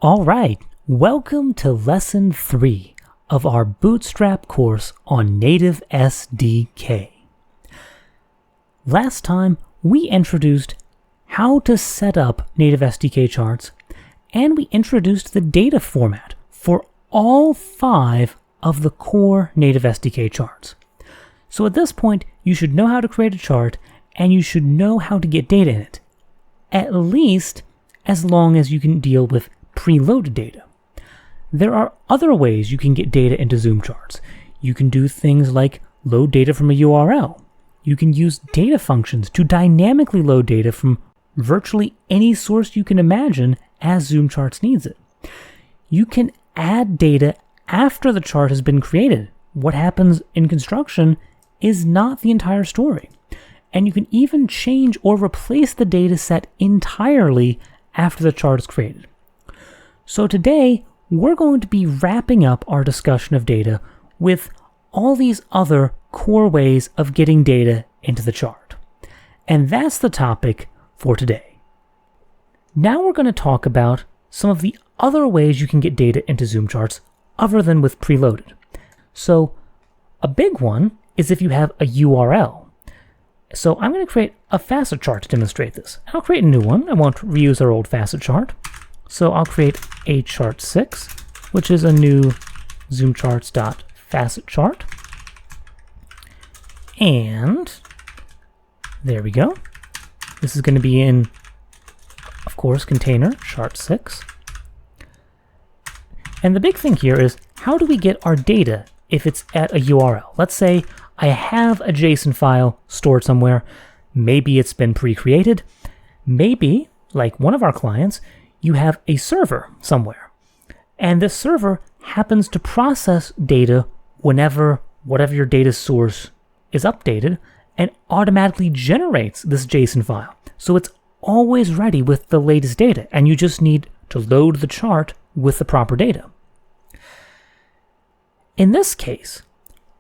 All right, welcome to Lesson 3 of our Bootstrap course on Native SDK. Last time, we introduced how to set up Native SDK charts, and we introduced the data format for all 5 of the core Native SDK charts. So at this point, you should know how to create a chart, and you should know how to get data in it, at least as long as you can deal with preloaded data. There are other ways you can get data into ZoomCharts. You can do things like load data from a URL. You can use data functions to dynamically load data from virtually any source you can imagine as ZoomCharts needs it. You can add data after the chart has been created. What happens in construction is not the entire story. And you can even change or replace the data set entirely after the chart is created. So today, we're going to be wrapping up our discussion of data with all these other core ways of getting data into the chart. And that's the topic for today. Now we're going to talk about some of the other ways you can get data into ZoomCharts other than with preloaded. So a big one is if you have a URL. So I'm going to create a FacetChart to demonstrate this. I'll create a new one. I won't reuse our old FacetChart. So I'll create a chart 6, which is a new ZoomCharts.FacetChart. And there we go. This is going to be in, of course, container chart 6. And the big thing here is, how do we get our data if it's at a URL? Let's say I have a JSON file stored somewhere. Maybe it's been pre-created. Maybe, like one of our clients, you have a server somewhere. And this server happens to process data whenever whatever your data source is updated and automatically generates this JSON file. So it's always ready with the latest data, and you just need to load the chart with the proper data. In this case,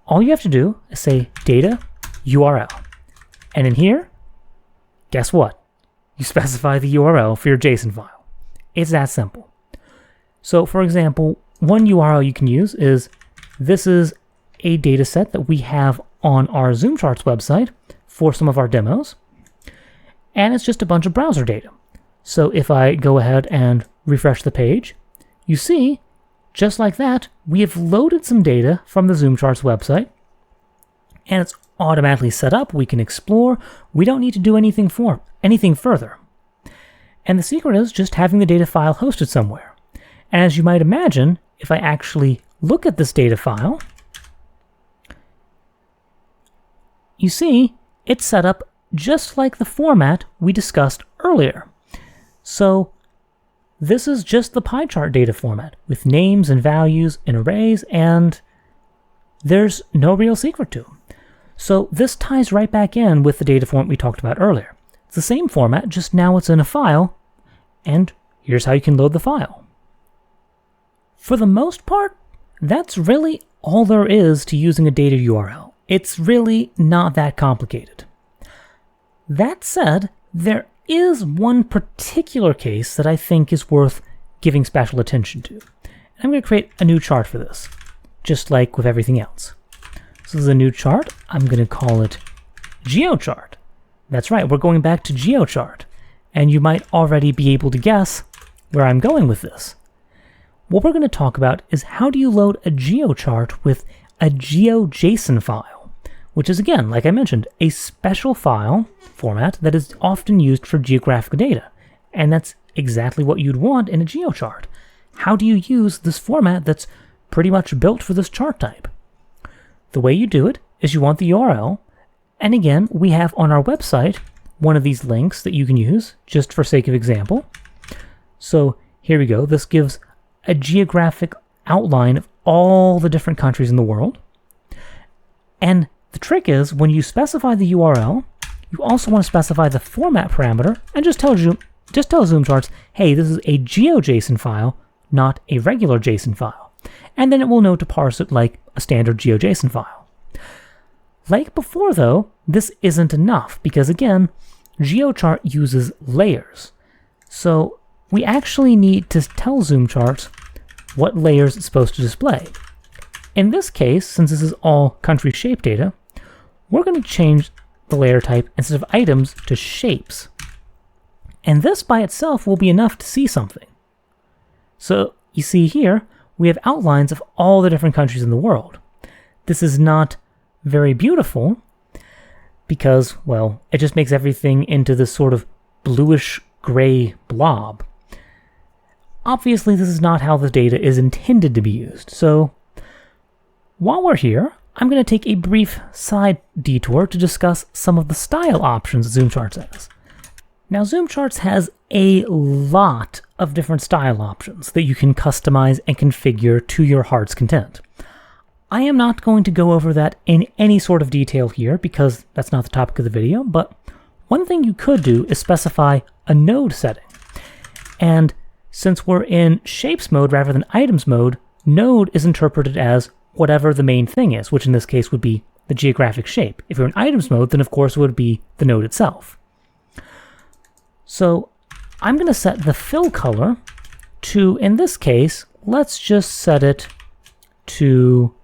all you have to do is say data URL. And in here, guess what? You specify the URL for your JSON file. It's that simple. So for example, one URL you can use is, this is a data set that we have on our ZoomCharts website for some of our demos. And it's just a bunch of browser data. So if I go ahead and refresh the page, you see, just like that, we have loaded some data from the ZoomCharts website, and it's automatically set up. We can explore. We don't need to do anything further. And the secret is just having the data file hosted somewhere. And as you might imagine, if I actually look at this data file, you see it's set up just like the format we discussed earlier. So this is just the pie chart data format with names and values in arrays, and there's no real secret to them. So this ties right back in with the data format we talked about earlier. It's the same format, just now it's in a file, and here's how you can load the file. For the most part, that's really all there is to using a data URL. It's really not that complicated. That said, there is one particular case that I think is worth giving special attention to. I'm going to create a new chart for this, just like with everything else. So this is a new chart. I'm going to call it GeoChart. That's right, we're going back to GeoChart. And you might already be able to guess where I'm going with this. What we're going to talk about is how do you load a GeoChart with a GeoJSON file, which is, again, like I mentioned, a special file format that is often used for geographic data. And that's exactly what you'd want in a GeoChart. How do you use this format that's pretty much built for this chart type? The way you do it is you want the URL. And again, we have on our website one of these links that you can use just for sake of example. So here we go. This gives a geographic outline of all the different countries in the world. And the trick is, when you specify the URL, you also want to specify the format parameter and just tell ZoomCharts, hey, this is a GeoJSON file, not a regular JSON file. And then it will know to parse it like a standard GeoJSON file. Like before, though, this isn't enough because, again, GeoChart uses layers. So we actually need to tell ZoomCharts what layers it's supposed to display. In this case, since this is all country shape data, we're going to change the layer type instead of items to shapes. And this by itself will be enough to see something. So you see here, we have outlines of all the different countries in the world. This is not very beautiful because, well, it just makes everything into this sort of bluish gray blob. Obviously, this is not how the data is intended to be used. So while we're here, I'm going to take a brief side detour to discuss some of the style options ZoomCharts has. Now, ZoomCharts has a lot of different style options that you can customize and configure to your heart's content. I am not going to go over that in any sort of detail here because that's not the topic of the video, but one thing you could do is specify a node setting. And since we're in shapes mode rather than items mode, node is interpreted as whatever the main thing is, which in this case would be the geographic shape. If you're in items mode, then of course it would be the node itself. So I'm going to set the fill color to, in this case, let's just set it to,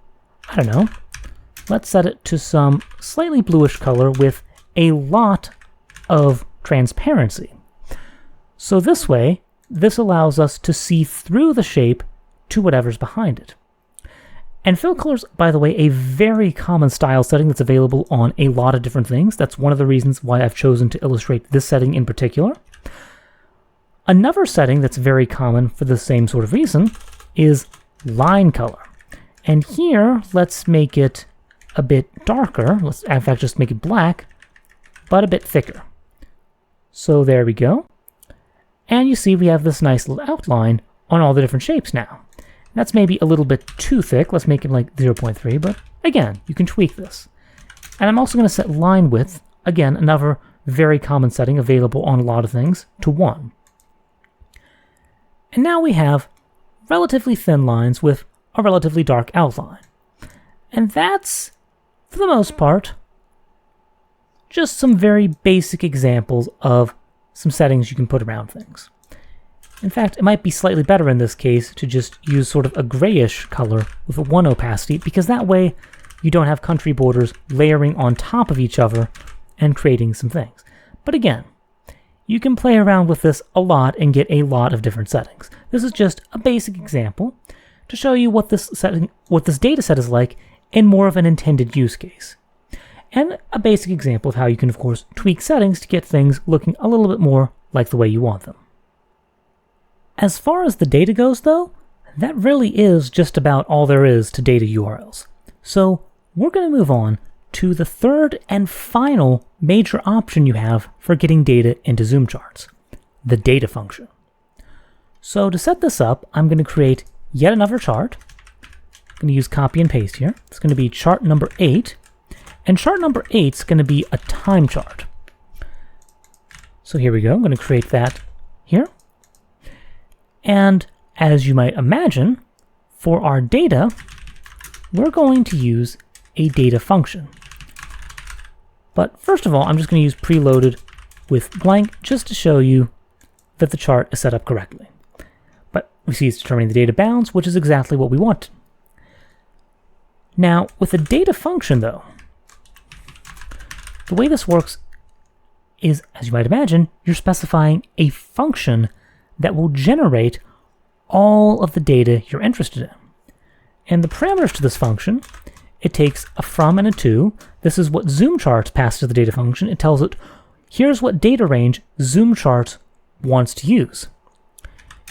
I don't know, let's set it to some slightly bluish color with a lot of transparency. So this way, this allows us to see through the shape to whatever's behind it. And fill color's, by the way, a very common style setting that's available on a lot of different things. That's one of the reasons why I've chosen to illustrate this setting in particular. Another setting that's very common for the same sort of reason is line color. And here, let's make it a bit darker. Let's, in fact, just make it black, but a bit thicker. So there we go. And you see we have this nice little outline on all the different shapes now. That's maybe a little bit too thick. Let's make it like 0.3, but again, you can tweak this. And I'm also going to set line width, again, another very common setting available on a lot of things, to 1. And now we have relatively thin lines with a relatively dark outline. And that's, for the most part, just some very basic examples of some settings you can put around things. In fact, it might be slightly better in this case to just use sort of a grayish color with a 1 opacity, because that way you don't have country borders layering on top of each other and creating some things. But again, you can play around with this a lot and get a lot of different settings. This is just a basic example to show you what this data set is like in more of an intended use case. And a basic example of how you can, of course, tweak settings to get things looking a little bit more like the way you want them. As far as the data goes, though, that really is just about all there is to data URLs. So we're going to move on to the third and final major option you have for getting data into ZoomCharts, the data function. So to set this up, I'm going to create yet another chart. I'm going to use copy and paste here. It's going to be chart number 8, and chart number 8 is going to be a time chart. So here we go. I'm going to create that here. And as you might imagine, for our data, we're going to use a data function. But first of all, I'm just going to use preloaded with blank just to show you that the chart is set up correctly. But we see it's determining the data bounds, which is exactly what we want. Now, with a data function, though, the way this works is, as you might imagine, you're specifying a function that will generate all of the data you're interested in. And the parameters to this function, it takes a from and a to. This is what ZoomCharts passes to the data function. It tells it, here's what data range ZoomCharts wants to use.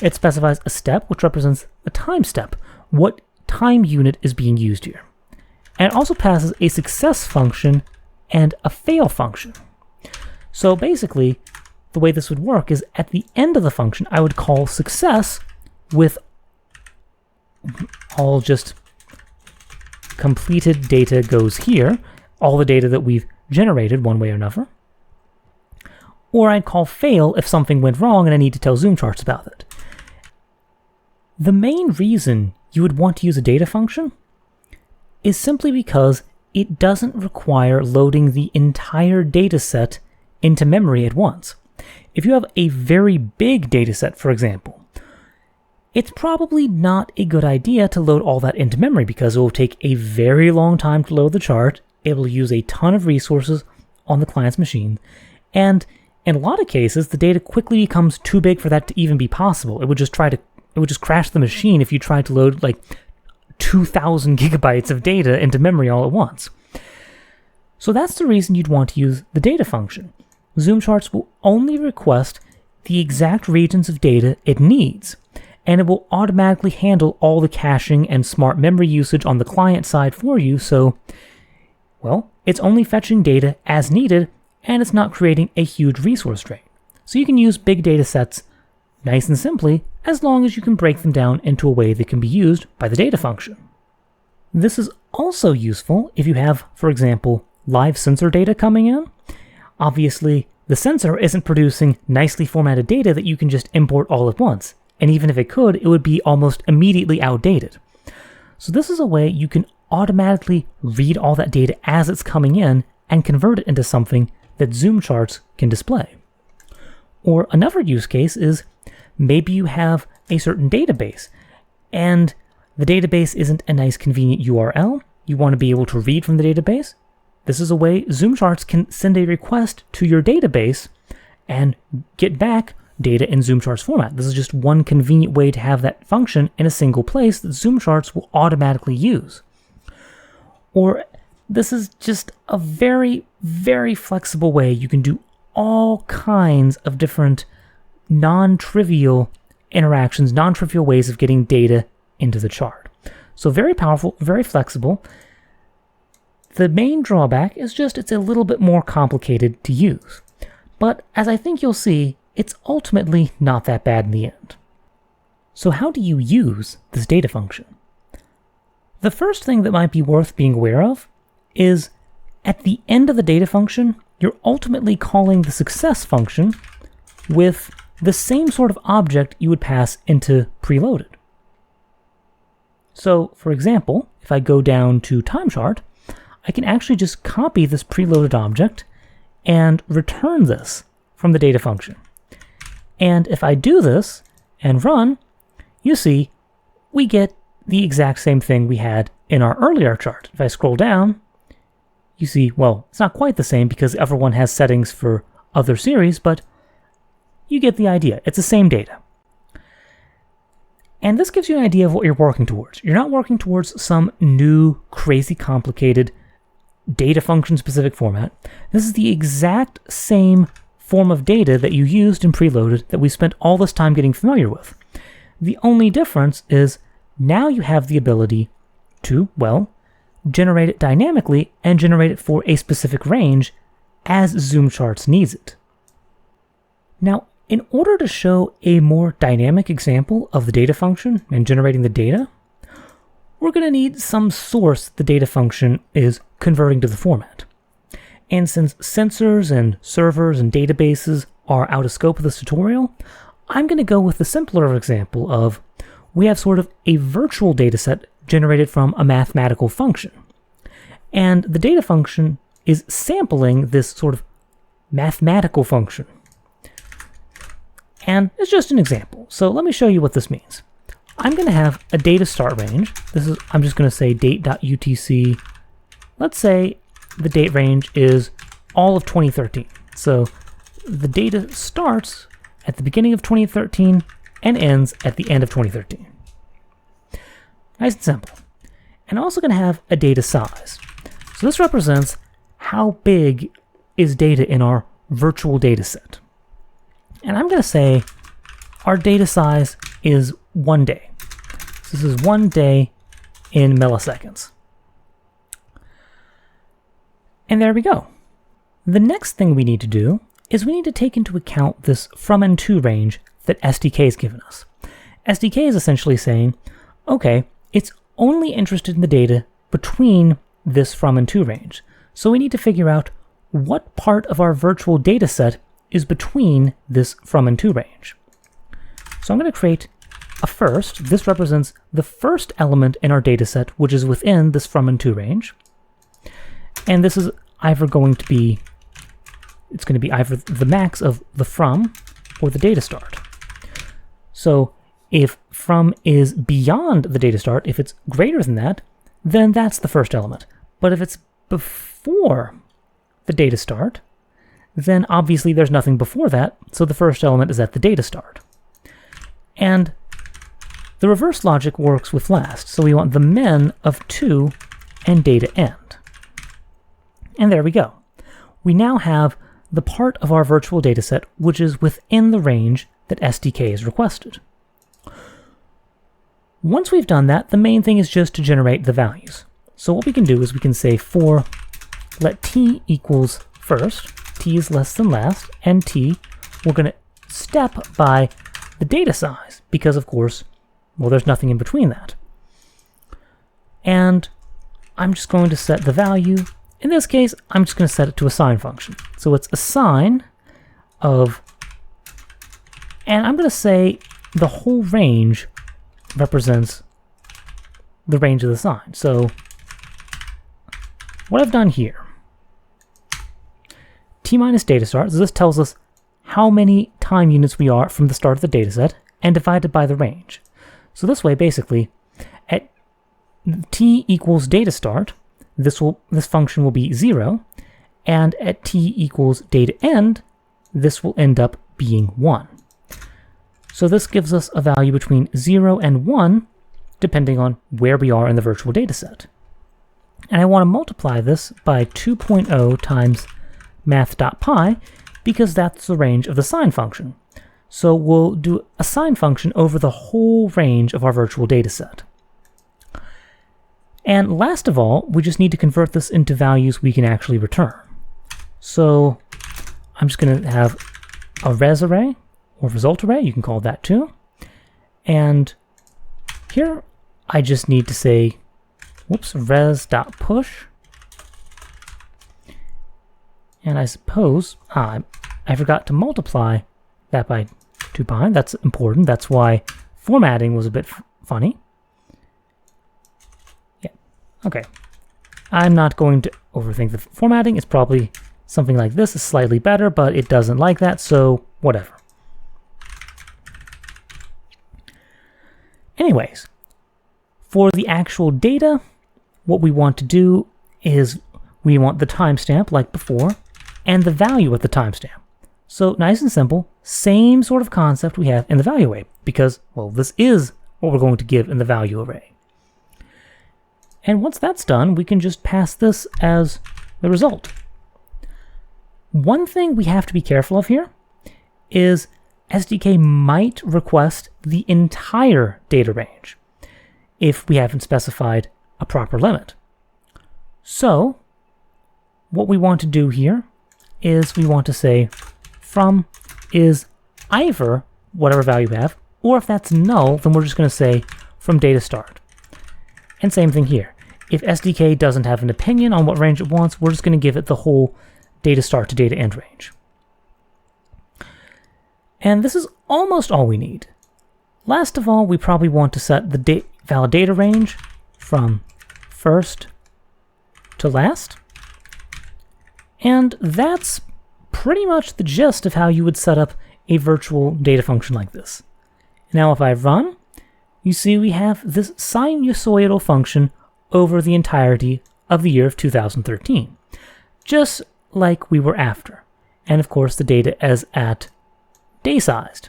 It specifies a step, which represents a time step, what time unit is being used here. And it also passes a success function and a fail function. So basically, the way this would work is at the end of the function, I would call success with all just completed data goes here, all the data that we've generated one way or another. Or I'd call fail if something went wrong and I need to tell ZoomCharts about it. The main reason you would want to use a data function is simply because it doesn't require loading the entire data set into memory at once. if you have a very big dataset, for example, it's probably not a good idea to load all that into memory because it will take a very long time to load the chart. It will use a ton of resources on the client's machine. And in a lot of cases, the data quickly becomes too big for that to even be possible. It would just crash the machine if you tried to load like 2,000 gigabytes of data into memory all at once. So that's the reason you'd want to use the data function. ZoomCharts will only request the exact regions of data it needs, and it will automatically handle all the caching and smart memory usage on the client side for you, so, well, it's only fetching data as needed, and it's not creating a huge resource drain. So you can use big data sets nice and simply, as long as you can break them down into a way that can be used by the data function. This is also useful if you have, for example, live sensor data coming in. Obviously, the sensor isn't producing nicely formatted data that you can just import all at once, and even if it could, it would be almost immediately outdated. So this is a way you can automatically read all that data as it's coming in and convert it into something that ZoomCharts can display. Or another use case is maybe you have a certain database, and the database isn't a nice convenient URL. You want to be able to read from the database. This is a way ZoomCharts can send a request to your database and get back data in ZoomCharts format. This is just one convenient way to have that function in a single place that ZoomCharts will automatically use. Or this is just a very, very flexible way you can do all kinds of different non-trivial interactions, non-trivial ways of getting data into the chart. So very powerful, very flexible. The main drawback is just it's a little bit more complicated to use. But as I think you'll see, it's ultimately not that bad in the end. So how do you use this data function? The first thing that might be worth being aware of is at the end of the data function, you're ultimately calling the success function with the same sort of object you would pass into preloaded. So, for example, if I go down to TimeChart, I can actually just copy this preloaded object and return this from the data function. And if I do this and run, you see we get the exact same thing we had in our earlier chart. If I scroll down, you see, well, it's not quite the same because everyone has settings for other series, but you get the idea. It's the same data. And this gives you an idea of what you're working towards. You're not working towards some new, crazy complicated data function specific format. This is the exact same form of data that you used in preloaded that we spent all this time getting familiar with. The only difference is now you have the ability to, well, generate it dynamically and generate it for a specific range as ZoomCharts needs it. Now, in order to show a more dynamic example of the data function and generating the data, we're going to need some source the data function is converting to the format. And since sensors and servers and databases are out of scope of this tutorial, I'm going to go with the simpler example of we have sort of a virtual dataset generated from a mathematical function. And the data function is sampling this sort of mathematical function. And it's just an example. So let me show you what this means. I'm going to have a data start range. I'm just going to say date.utc. Let's say the date range is all of 2013. So the data starts at the beginning of 2013 and ends at the end of 2013. Nice and simple. And I'm also going to have a data size. So this represents how big is data in our virtual data set. And I'm going to say our data size is 1 day. So this is 1 day in milliseconds. And there we go. The next thing we need to do is we need to take into account this from and to range that SDK has given us. SDK is essentially saying, okay, it's only interested in the data between this from and to range. So we need to figure out what part of our virtual data set is between this from and to range. So I'm going to create a first. This represents the first element in our data set, which is within this from and to range. And this is either going to be, it's going to be either the max of the from for the data start. So if from is beyond the data start, if it's greater than that, then that's the first element. But if it's before the data start, then obviously there's nothing before that, so the first element is at the data start. And the reverse logic works with last, so we want the men of 2 and data end. And there we go. We now have the part of our virtual dataset which is within the range that SDK is requested. Once we've done that, the main thing is just to generate the values. So what we can do is we can say for let t equals first, t is less than last, and t, we're going to step by the data size, because of course, well, there's nothing in between that. And I'm just going to set the value. In this case, I'm just going to set it to a sine function. So it's a sine of, and I'm going to say the whole range represents the range of the sine. So what I've done here, t minus data start, so this tells us how many time units we are from the start of the dataset, and divided by the range. So this way, basically, at t equals data start, this function will be 0, and at t equals data end, this will end up being 1. So this gives us a value between 0 and 1, depending on where we are in the virtual dataset. And I want to multiply this by 2.0 times math.pi, because that's the range of the sine function. So we'll do a sine function over the whole range of our virtual dataset. And last of all, we just need to convert this into values we can actually return. So I'm just going to have a res array, or result array, you can call it that too. And here I just need to say, whoops, res.push. And I suppose I forgot to multiply that by 2 pi. That's important. That's why formatting was a bit funny. Yeah, okay. I'm not going to overthink the formatting. It's probably something like this. It's slightly better, but it doesn't like that, so whatever. Anyways, for the actual data, what we want to do is we want the timestamp like before, and the value at the timestamp. So nice and simple, same sort of concept we have in the value array, because, well, this is what we're going to give in the value array. And once that's done, we can just pass this as the result. One thing we have to be careful of here is SDK might request the entire data range if we haven't specified a proper limit. So what we want to do here is we want to say from is either whatever value we have, or if that's null, then we're just going to say from data start. And same thing here. If SDK doesn't have an opinion on what range it wants, we're just going to give it the whole data start to data end range. And this is almost all we need. Last of all, we probably want to set the valid data range from first to last. And that's pretty much the gist of how you would set up a virtual data function like this. Now if I run, you see we have this sinusoidal function over the entirety of the year of 2013, just like we were after. And of course the data is at day sized.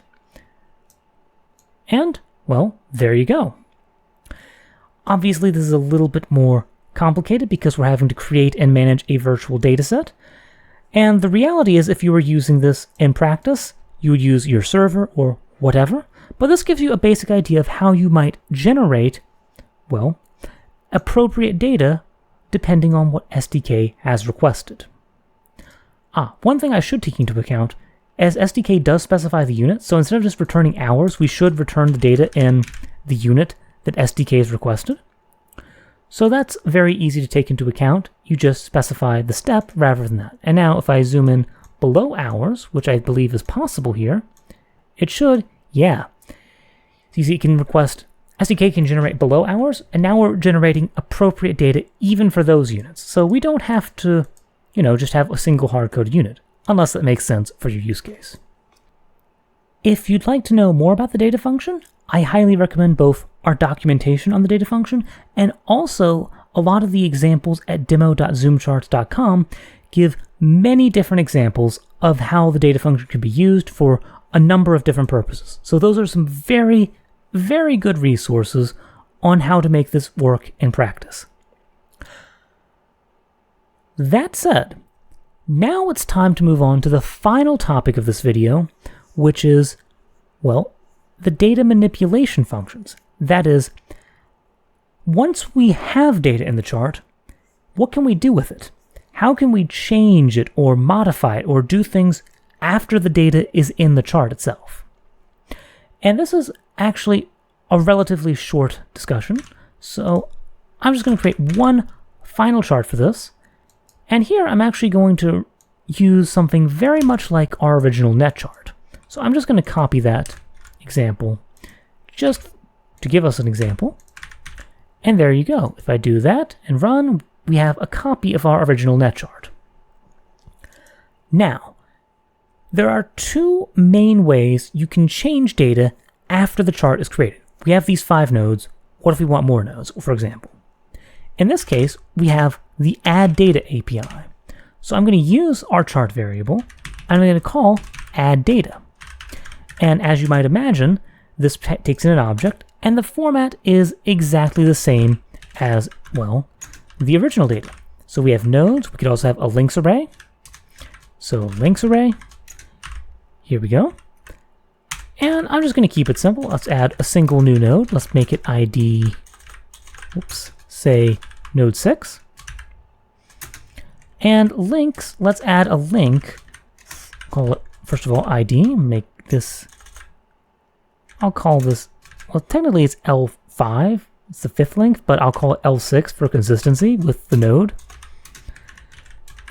And, well, there you go. Obviously this is a little bit more complicated because we're having to create and manage a virtual dataset. And the reality is if you were using this in practice, you would use your server or whatever. But this gives you a basic idea of how you might generate, well, appropriate data depending on what SDK has requested. One thing I should take into account, as SDK does specify the unit, so instead of just returning hours, we should return the data in the unit that SDK has requested. So that's very easy to take into account. You just specify the step rather than that. And now if I zoom in below hours, which I believe is possible here, it should, yeah. So you see it can request, SDK can generate below hours, and now we're generating appropriate data even for those units. So we don't have to, just have a single hard-coded unit, unless that makes sense for your use case. If you'd like to know more about the data function, I highly recommend both our documentation on the data function and also a lot of the examples at demo.zoomcharts.com give many different examples of how the data function can be used for a number of different purposes. So those are some very, very good resources on how to make this work in practice. That said, now it's time to move on to the final topic of this video, which is, well, the data manipulation functions. That is, once we have data in the chart, what can we do with it? How can we change it or modify it or do things after the data is in the chart itself? And this is actually a relatively short discussion, so I'm just going to create one final chart for this. And here I'm actually going to use something very much like our original net chart. So I'm just going to copy that example just to give us an example. And there you go. If I do that and run, we have a copy of our original net chart. Now, there are two main ways you can change data after the chart is created. We have these 5 nodes. What if we want more nodes, for example? In this case, we have the add data API. So I'm going to use our chart variable. I'm going to call add data. And as you might imagine, this takes in an object, and the format is exactly the same as, well, the original data. So we have nodes. We could also have a links array. So links array. Here we go. And I'm just going to keep it simple. Let's add a single new node. Let's make it ID, say node 6. And links, let's add a link. Call it, first of all, ID. Make this, I'll call this, well, technically it's L5. It's the 5th link, but I'll call it L6 for consistency with the node.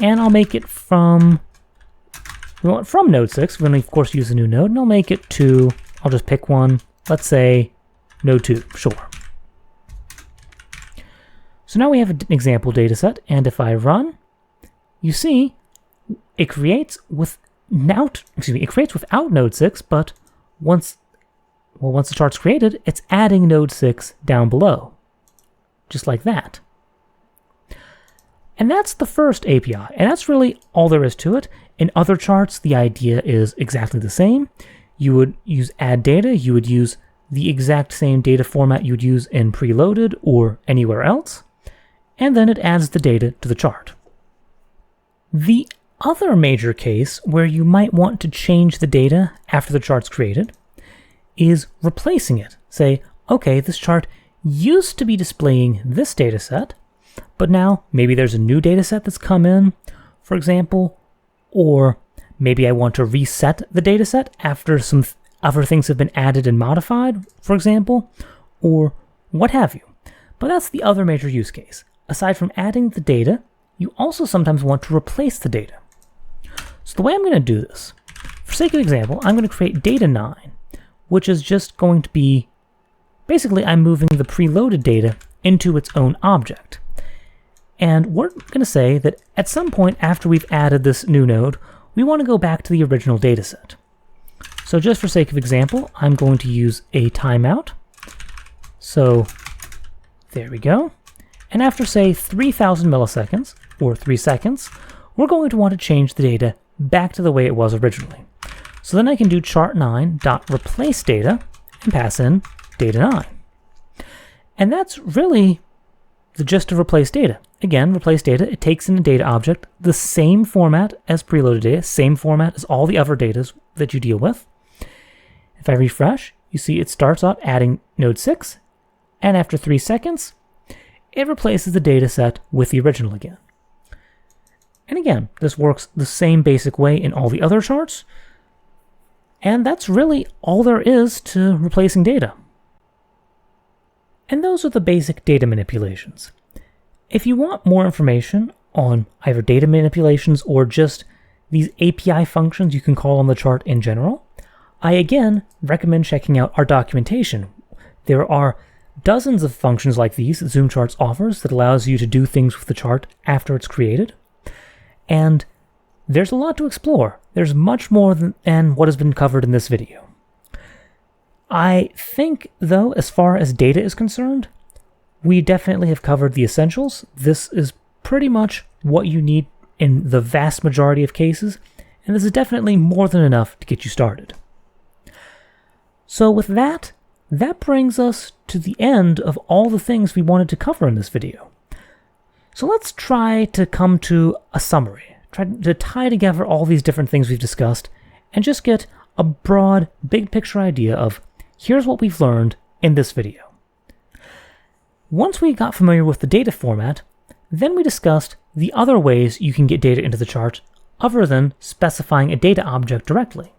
And I'll make it from, we want from node 6. We're going to, of course, use a new node, and I'll make it to, I'll just pick one. Let's say node 2, sure. So now we have an example data set, and if I run, you see it creates without node 6, but once the chart's created, it's adding node 6 down below, just like that. And that's the first API, and that's really all there is to it. In other charts, the idea is exactly the same. You would use add data, you would use the exact same data format you'd use in preloaded or anywhere else, and then it adds the data to the chart. The other major case where you might want to change the data after the chart's created is replacing it. Say, okay, this chart used to be displaying this data set, but now maybe there's a new data set that's come in, for example, or maybe I want to reset the data set after some other things have been added and modified, for example, or what have you. But that's the other major use case. Aside from adding the data, you also sometimes want to replace the data. So the way I'm going to do this, for sake of example, I'm going to create data 9, which is just going to be, basically I'm moving the preloaded data into its own object. And we're going to say that at some point after we've added this new node, we want to go back to the original data set. So just for sake of example, I'm going to use a timeout. So there we go. And after, say, 3,000 milliseconds, or 3 seconds, we're going to want to change the data back to the way it was originally. So then I can do chart9.replaceData and pass in data 9. And that's really the gist of replace data. Again, replace data, it takes in a data object, the same format as preloaded data, same format as all the other data that you deal with. If I refresh, you see it starts off adding node 6, and after 3 seconds, it replaces the data set with the original again. And again, this works the same basic way in all the other charts, and that's really all there is to replacing data. And those are the basic data manipulations. If you want more information on either data manipulations or just these API functions you can call on the chart in general, I again recommend checking out our documentation. There are dozens of functions like these that ZoomCharts offers that allows you to do things with the chart after it's created. And there's a lot to explore. There's much more than what has been covered in this video. I think, though, as far as data is concerned, we definitely have covered the essentials. This is pretty much what you need in the vast majority of cases, and this is definitely more than enough to get you started. So with that brings us to the end of all the things we wanted to cover in this video. So let's try to come to a summary, try to tie together all these different things we've discussed, and just get a broad, big picture idea of here's what we've learned in this video. Once we got familiar with the data format, then we discussed the other ways you can get data into the chart other than specifying a data object directly.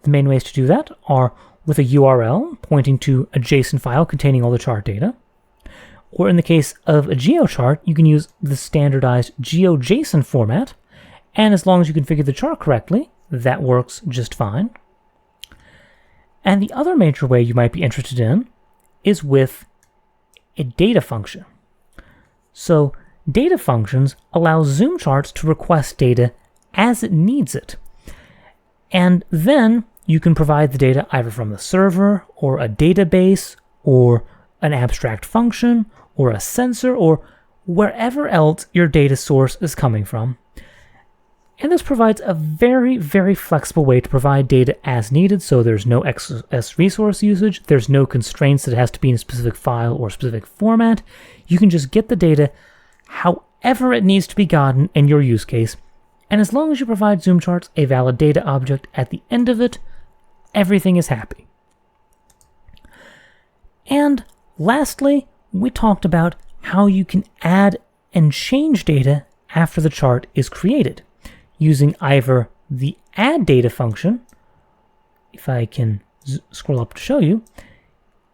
The main ways to do that are with a URL pointing to a JSON file containing all the chart data, or in the case of a GeoChart, you can use the standardized GeoJSON format, and as long as you configure the chart correctly, that works just fine. And the other major way you might be interested in is with a data function. So data functions allow ZoomCharts to request data as it needs it. And then you can provide the data either from the server or a database or an abstract function or a sensor or wherever else your data source is coming from. And this provides a very, very flexible way to provide data as needed, so there's no excess resource usage, there's no constraints that it has to be in a specific file or specific format. You can just get the data however it needs to be gotten in your use case, and as long as you provide ZoomCharts a valid data object at the end of it, everything is happy. And lastly, we talked about how you can add and change data after the chart is created, using either the add data function. If I can scroll up to show you,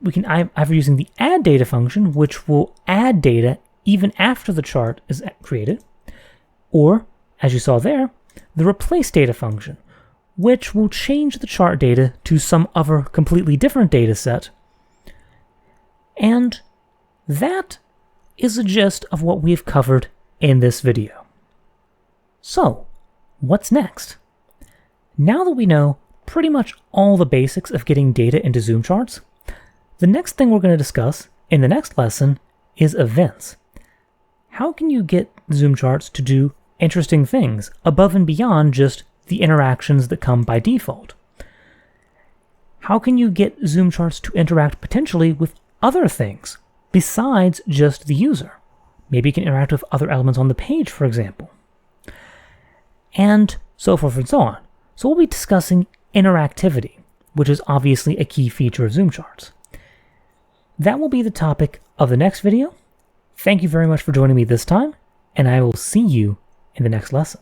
we can either using the add data function, which will add data even after the chart is created, or, as you saw there, the replace data function, which will change the chart data to some other completely different data set. And that is the gist of what we've covered in this video. So, what's next? Now that we know pretty much all the basics of getting data into ZoomCharts, the next thing we're going to discuss in the next lesson is events. How can you get ZoomCharts to do interesting things above and beyond just the interactions that come by default? How can you get ZoomCharts to interact potentially with other things besides just the user? Maybe you can interact with other elements on the page, for example. And so forth and so on. So we'll be discussing interactivity, which is obviously a key feature of ZoomCharts. That will be the topic of the next video. Thank you very much for joining me this time, and I will see you in the next lesson.